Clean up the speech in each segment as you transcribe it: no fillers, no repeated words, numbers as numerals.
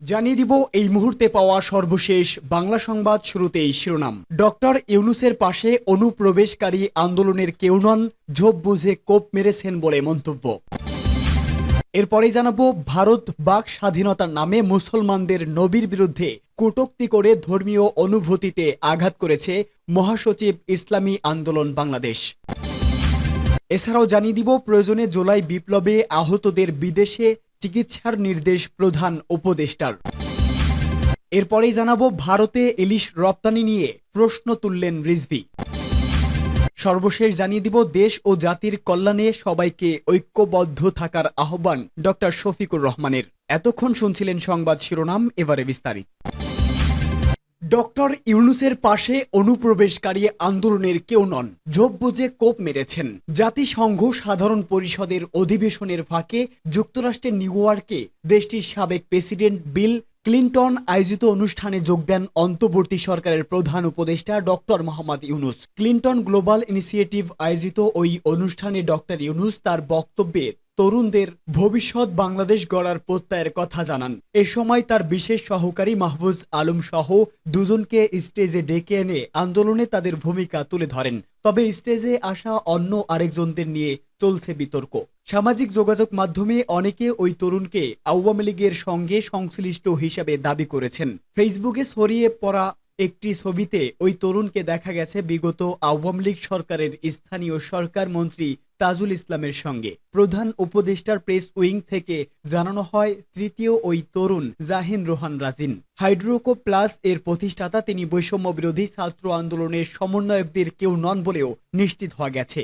জানিয়ে দিব এই মুহূর্তে পাওয়া সর্বশেষ বাংলা সংবাদ। শুরুতেই শিরোনাম। ডক্টর ইউনূসের পাশে অনুপ্রবেশকারী আন্দোলনের কেউ নন, ঝোপ বুঝে কোপ মেরেছেন বলে মন্তব্য। এরপরেই জানাবো, ভারত বাক স্বাধীনতার নামে মুসলমানদের নবীর বিরুদ্ধে কটূক্তি করে ধর্মীয় অনুভূতিতে আঘাত করেছে মহাসচিব ইসলামী আন্দোলন বাংলাদেশ। এছাড়াও জানিয়ে দিব, প্রয়োজনে জুলাই বিপ্লবে আহতদের বিদেশে চিকিৎসার নির্দেশ প্রধান উপদেষ্টার। এরপরেই জানাবো, ভারতে ইলিশ রপ্তানি নিয়ে প্রশ্ন তুললেন রিজভী। সর্বশেষ জানিয়ে দিব, দেশ ও জাতির কল্যাণে সবাইকে ঐক্যবদ্ধ থাকার আহ্বান ডক্টর শফিকুর রহমানের। এতক্ষণ শুনছিলেন সংবাদ শিরোনাম, এবারে বিস্তারিত। ডক্টর ইউনূসের পাশে অনুপ্রবেশকারী আন্দোলনের কেউ নন, ঝোপ বুঝে কোপ মেরেছেন। জাতিসংঘ সাধারণ পরিষদের অধিবেশনের ফাঁকে যুক্তরাষ্ট্রের নিউ ইয়র্কে দেশটির সাবেক প্রেসিডেন্ট বিল ক্লিনটন আয়োজিত অনুষ্ঠানে যোগ দেন অন্তর্বর্তী সরকারের প্রধান উপদেষ্টা doctor Mohammad Yunus. Clinton global initiative আয়োজিত ওই অনুষ্ঠানে ডক্টর ইউনূস তার বক্তব্যে তরুণদের ভবিষ্যৎ বাংলাদেশ গড়ার প্রত্যয়ের কথা জানান। এ সময় তার বিশেষ সহকারী মাহফুজ আলম সহ দুজনকে স্টেজে ডেকে এনে আন্দোলনে তাদের ভূমিকা তুলে ধরেন। তবে স্টেজে আসা অন্য আরেকজনদের নিয়ে চলছে বিতর্ক। সামাজিক যোগাযোগ মাধ্যমে অনেকে ওই তরুণকে আওয়ামী লীগের সঙ্গে সংশ্লিষ্ট হিসেবে দাবি করেছেন। ফেসবুকে ছড়িয়ে পড়া একটি ছবিতে ওই তরুণকে দেখা গেছে বিগত আওয়ামী লীগ সরকারের স্থানীয় সরকার মন্ত্রী তাজুল ইসলামের সঙ্গে। প্রধান উপদেষ্টার প্রেস উইং থেকে জানানো হয়, তৃতীয় ওই তরুণ জাহিন রোহান রাজিন। হাইড্রোকো প্লাস এর প্রতিষ্ঠাতা। তিনি বৈষম্য বিরোধী ছাত্র আন্দোলনের সমন্বয়কদের কেউ নন বলেও নিশ্চিত হওয়া গেছে।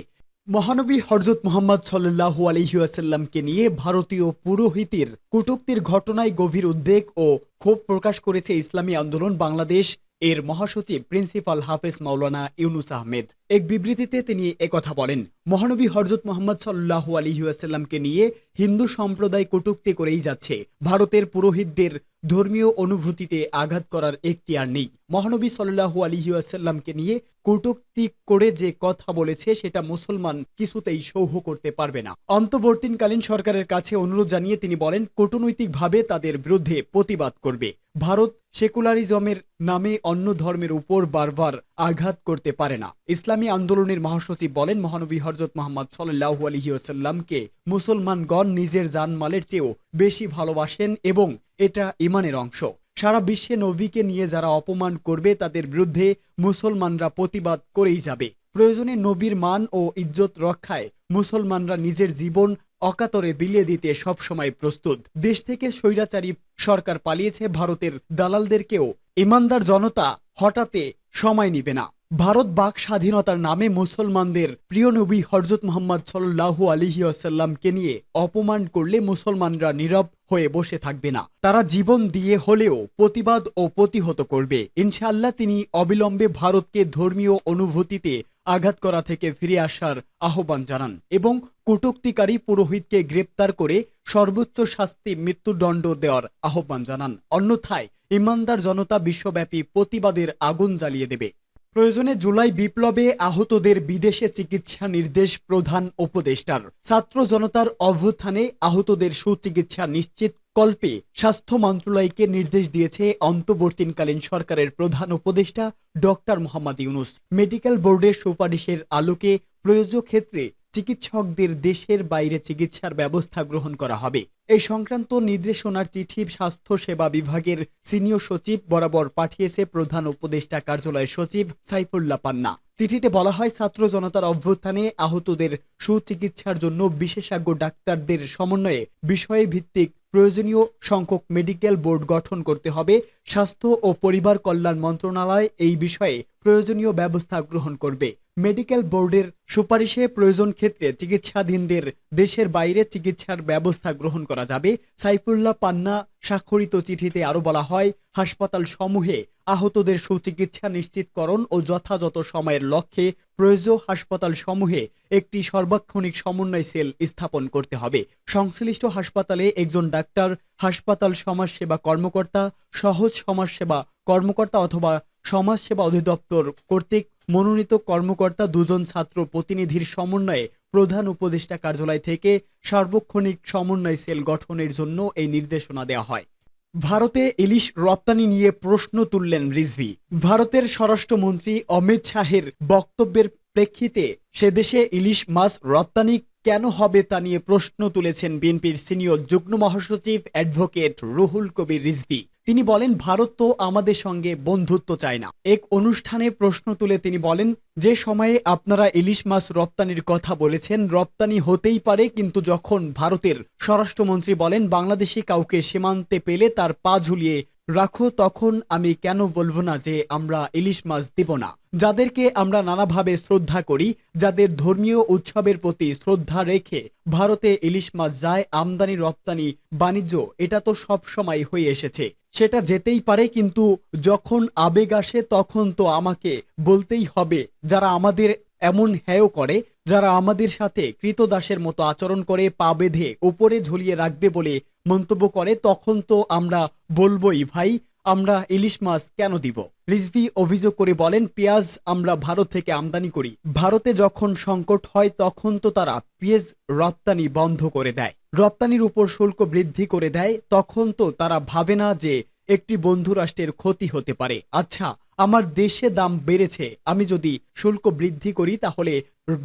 মহানবী হযরত মুহাম্মদ সাল্লাল্লাহু আলাইহি ওয়াসাল্লামকে নিয়ে ভারতীয় পুরোহিতের কটূক্তির ঘটনায় গভীর উদ্বেগ ও ক্ষোভ প্রকাশ করেছে ইসলামী আন্দোলন বাংলাদেশ এর মহাসচিব প্রিন্সিপাল হাফেজ মাওলানা ইউনূস আহমেদ। এক বিবৃতিতে তিনি একথা বলেন, মহানবী হযরত মুহাম্মদ সাল্লাল্লাহু আলাইহি ওয়াসাল্লামকে নিয়ে হিন্দু সম্প্রদায় কটূক্তি করেই যাচ্ছে। ভারতের পুরোহিতদের ধর্মীয় অনুভূতিতে আঘাত করার এখতিয়ার নেই। মহানবী সাল্লাল্লাহু আলাইহি ওয়াসাল্লামকে নিয়ে কটূক্তি করে যে কথা বলেছে সেটা মুসলমান কিছুতেই সহ্য করতে পারবে না। অন্তর্বর্তীকালীন সরকারের কাছে অনুরোধ জানিয়ে তিনি বলেন, কূটনৈতিকভাবে তাদের বিরুদ্ধে প্রতিবাদ করবে। ভারত সেকুলারিজমের নামে অন্য ধর্মের উপর বারবার আঘাত করতে পারে না। ইসলামী আন্দোলনের মহাসচিব বলেন, মহানবী হযরত মুহাম্মদ সাল্লাল্লাহু আলাইহি ওয়াসাল্লামকে মুসলমানগণ নিজের জানমালের চেয়েও বেশি ভালোবাসেন এবং এটা ঈমানের অংশ। সারা বিশ্বে নবীকে নিয়ে যারা অপমান করবে তাদের বিরুদ্ধে মুসলমানরা প্রতিবাদ করেই যাবে। প্রয়োজনে নবীর মান ও ইজ্জত রক্ষায় মুসলমানরা নিজের জীবন অকাতরে বিলিয়ে দিতে সবসময় প্রস্তুত। দেশ থেকে স্বৈরাচারী সরকার পালিয়েছে, ভারতের দালালদেরকেও ইমানদার জনতা হঠাতে সময় নিবে না। ভারত বাক স্বাধীনতার নামে মুসলমানদের প্রিয় নবী হযরত মুহাম্মদ সাল্লাল্লাহু আলাইহি ওয়াসাল্লামকে নিয়ে অপমান করলে মুসলমানরা নীরব হয়ে বসে থাকবে না। তারা জীবন দিয়ে হলেও প্রতিবাদ ও প্রতিহত করবে। ইনশাআল্লাহ তিনি অবিলম্বে ভারতকে ধর্মীয় অনুভূতিতে আঘাত করা থেকে ফিরে আসার আহ্বান জানান এবং কটূক্তিকারী পুরোহিতকে গ্রেপ্তার করে সর্বোচ্চ শাস্তি মৃত্যুদণ্ড দেওয়ার আহ্বান জানান। অন্যথায় ইমানদার জনতা বিশ্বব্যাপী প্রতিবাদের আগুন জ্বালিয়ে দেবে। প্রয়োজনে জুলাই বিপ্লবে আহতদের বিদেশে চিকিৎসা নির্দেশ প্রধান উপদেষ্টার। ছাত্র জনতার অভ্যুত্থানে আহতদের সুচিকিৎসা নিশ্চিত কল্পে স্বাস্থ্য মন্ত্রণালয়কে নির্দেশ দিয়েছে অন্তর্বর্তীকালীন সরকারের প্রধান উপদেষ্টা ডক্টর মোহাম্মদ ইউনূস। মেডিকেল বোর্ডের সুপারিশের আলোকে প্রয়োজ্য ক্ষেত্রে চিকিৎসকদের দেশের বাইরে চিকিৎসার ব্যবস্থা গ্রহণ করা হবে। এই সংক্রান্ত নির্দেশনার চিঠি স্বাস্থ্য সেবা বিভাগের সিনিয়র সচিব বরাবর পাঠিয়েছে প্রধান উপদেষ্টা কার্যালয়ের সচিব সাইফুল্লাহ পান্না। চিঠিতে বলা হয়, ছাত্র জনতার অভ্যুত্থানে আহতদের সুচিকিৎসার জন্য বিশেষজ্ঞ ডাক্তারদের সমন্বয়ে বিষয় ভিত্তিক প্রয়োজনীয় সংখ্যক মেডিকেল বোর্ড গঠন করতে হবে। স্বাস্থ্য ও পরিবার কল্যাণ মন্ত্রণালয় এই বিষয়ে প্রয়োজনীয় ব্যবস্থা গ্রহণ করবে। মেডিকেল বোর্ডের সুপারিশে প্রয়োজন ক্ষেত্রে চিকিৎসাধীনদের দেশের বাইরে চিকিৎসার ব্যবস্থা গ্রহণ করা যাবে। সাইফুল্লাহ পান্না স্বাক্ষরিত চিঠিতে আরো বলা হয়, হাসপাতাল সমূহে আহতদের সুচিকিৎসা নিশ্চিতকরণ ও যথাযথ সময়ের লক্ষ্যে প্রয়োজনীয় হাসপাতাল সমূহে একটি সর্বাক্ষণিক সমন্বয় সেল স্থাপন করতে হবে। সংশ্লিষ্ট হাসপাতালে একজন ডাক্তার, হাসপাতাল সমাজসেবা কর্মকর্তা, সহজ সমাজসেবা কর্মকর্তা অথবা সমাজসেবা অধিদপ্তর কর্তৃক মনোনীত কর্মকর্তা, দুজন ছাত্র প্রতিনিধির সমন্বয়ে প্রধান উপদেষ্টা কার্যালয় থেকে সার্বক্ষণিক সমন্বয় সেল গঠনের জন্য এই নির্দেশনা দেওয়া হয়। ভারতে ইলিশ রপ্তানি নিয়ে প্রশ্ন তুললেন রিজভী। ভারতের স্বরাষ্ট্রমন্ত্রী অমিত শাহের বক্তব্যের প্রেক্ষিতে সে দেশে ইলিশ মাছ রপ্তানি কেন হবে তা নিয়ে প্রশ্ন তুলেছেন বিএনপির সিনিয়র যুগ্ম মহাসচিব অ্যাডভোকেট রুহুল কবির রিজভী। তিনি বলেন, ভারত তো আমাদের সঙ্গে বন্ধুত্ব চায় না। এক অনুষ্ঠানে প্রশ্ন তুলে তিনি বলেন, যে সময়ে আপনারা ইলিশ মাছ রপ্তানির কথা বলেছেন, রপ্তানি হতেই পারে, কিন্তু যখন ভারতের স্বরাষ্ট্রমন্ত্রী বলেন বাংলাদেশি কাউকে সীমান্তে পেলে তার পা ঝুলিয়ে রাখো, তখন আমি কেন বলবো না যে আমরা ইলিশ মাছ দিব না। যাদেরকে আমরা নানাভাবে শ্রদ্ধা করি, যাদের ধর্মীয় উৎসবের প্রতি শ্রদ্ধা রেখে ভারতে ইলিশ মাছ যায়, আমদানি রপ্তানি বাণিজ্য এটা তো সব সময় হয়ে এসেছে, সেটা যেতেই পারে, কিন্তু যখন আবেগ আসে তখন তো আমাকে বলতেই হবে। যারা আমাদের এমন হেয় করে, যারা আমাদের সাথে কৃতদাসের মতো আচরণ করে, পা বেঁধে উপরে ঝুলিয়ে রাখবে বলে মন্তব্য করে, তখন তো আমরা বলবোই, ভাই আমরা ইলিশ মাছ কেন দিব। রিজভী অভিযোগ করে বলেন, পেঁয়াজ আমরা ভারত থেকে আমদানি করি, ভারতে যখন সংকট হয় তখন তো তারা পেঁয়াজ রপ্তানি বন্ধ করে দেয়, রপ্তানির উপর শুল্ক বৃদ্ধি করে দেয়, তখন তো তারা ভাবে না যে একটি বন্ধু রাষ্ট্রের ক্ষতি হতে পারে। আচ্ছা, আমার দেশে দাম বেড়েছে, আমি যদি শুল্ক বৃদ্ধি করি তাহলে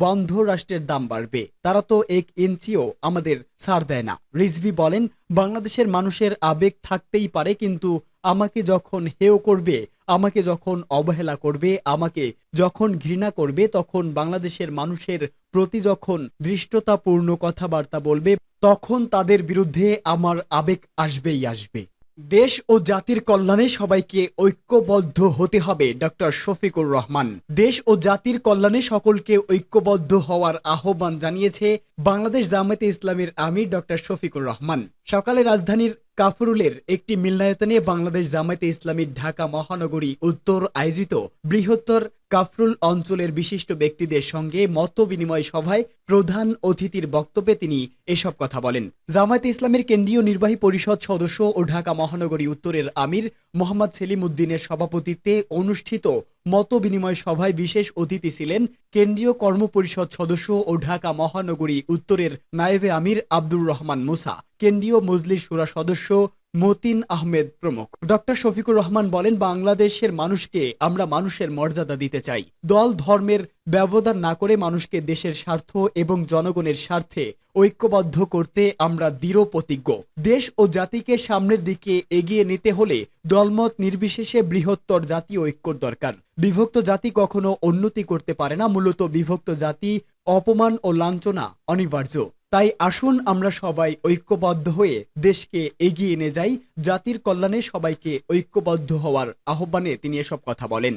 বন্ধ রাষ্ট্রের দাম বাড়বে, তারা তো এক ইঞ্চিও আমাদের ছাড় দেয় না। রিজভী বলেন, বাংলাদেশের মানুষের আবেগ থাকতেই পারে, কিন্তু আমাকে যখন হেয় করবে, আমাকে যখন অবহেলা করবে, আমাকে যখন ঘৃণা করবে, তখন বাংলাদেশের মানুষের প্রতি যখন ধৃষ্টতাপূর্ণ কথাবার্তা বলবে, তখন তাদের বিরুদ্ধে আমার আবেগ আসবেই আসবে। দেশ ও জাতির কল্যাণে সবাইকে ঐক্যবদ্ধ হতে হবে, ডক্টর শফিকুর রহমান। দেশ ও জাতির কল্যাণে সকলকে ঐক্যবদ্ধ হওয়ার আহ্বান জানিয়েছে বাংলাদেশ জামায়াতে ইসলামীর আমির ডক্টর শফিকুর রহমান। সকালে রাজধানীর কাফরুলের একটি মিলনায়তনে বাংলাদেশ জামায়াতে ইসলামীর ঢাকা মহানগরী উত্তর আয়োজিত বৃহত্তর কাফরুল অঞ্চলের বিশিষ্ট ব্যক্তিদের সঙ্গে মত বিনিময় সভায় প্রধান অতিথির বক্তব্যে তিনি এসব কথা বলেন। জামায়াতে ইসলামীর কেন্দ্রীয় নির্বাহী পরিষদ সদস্য ও ঢাকা মহানগরী উত্তরের আমির মোহাম্মদ সেলিম উদ্দিনের সভাপতিত্বে অনুষ্ঠিত মত বিনিময় সভায় বিশেষ অতিথি ছিলেন কেন্দ্রীয় কর্মপরিষদ সদস্য ও ঢাকা মহানগরী উত্তরের নায়েবে আমির আব্দুর রহমান মুসা, কেন্দ্রীয় মজলিস শুরা সদস্য মতিন আহমেদ প্রমুখ। ডক্টর শফিকুর রহমান বলেন, বাংলাদেশের মানুষকে আমরা মানুষের মর্যাদা দিতে চাই, দল ধর্মের ব্যবধান না করে মানুষকে দেশের স্বার্থ এবং জনগণের স্বার্থে ঐক্যবদ্ধ করতে আমরা দৃঢ় প্রতিজ্ঞ। দেশ ও জাতিকে সামনের দিকে এগিয়ে নিতে হলে দলমত নির্বিশেষে বৃহত্তর জাতীয় ঐক্যর দরকার। বিভক্ত জাতি কখনো উন্নতি করতে পারে না, মূলত বিভক্ত জাতি অপমান ও লাঞ্ছনা অনিবার্য। তাই আসুন আমরা সবাই ঐক্যবদ্ধ হয়ে দেশকে এগিয়ে নিয়ে যাই। জাতির কল্যাণে সবাইকে ঐক্যবদ্ধ হওয়ার আহ্বানে তিনি এসব কথা বলেন।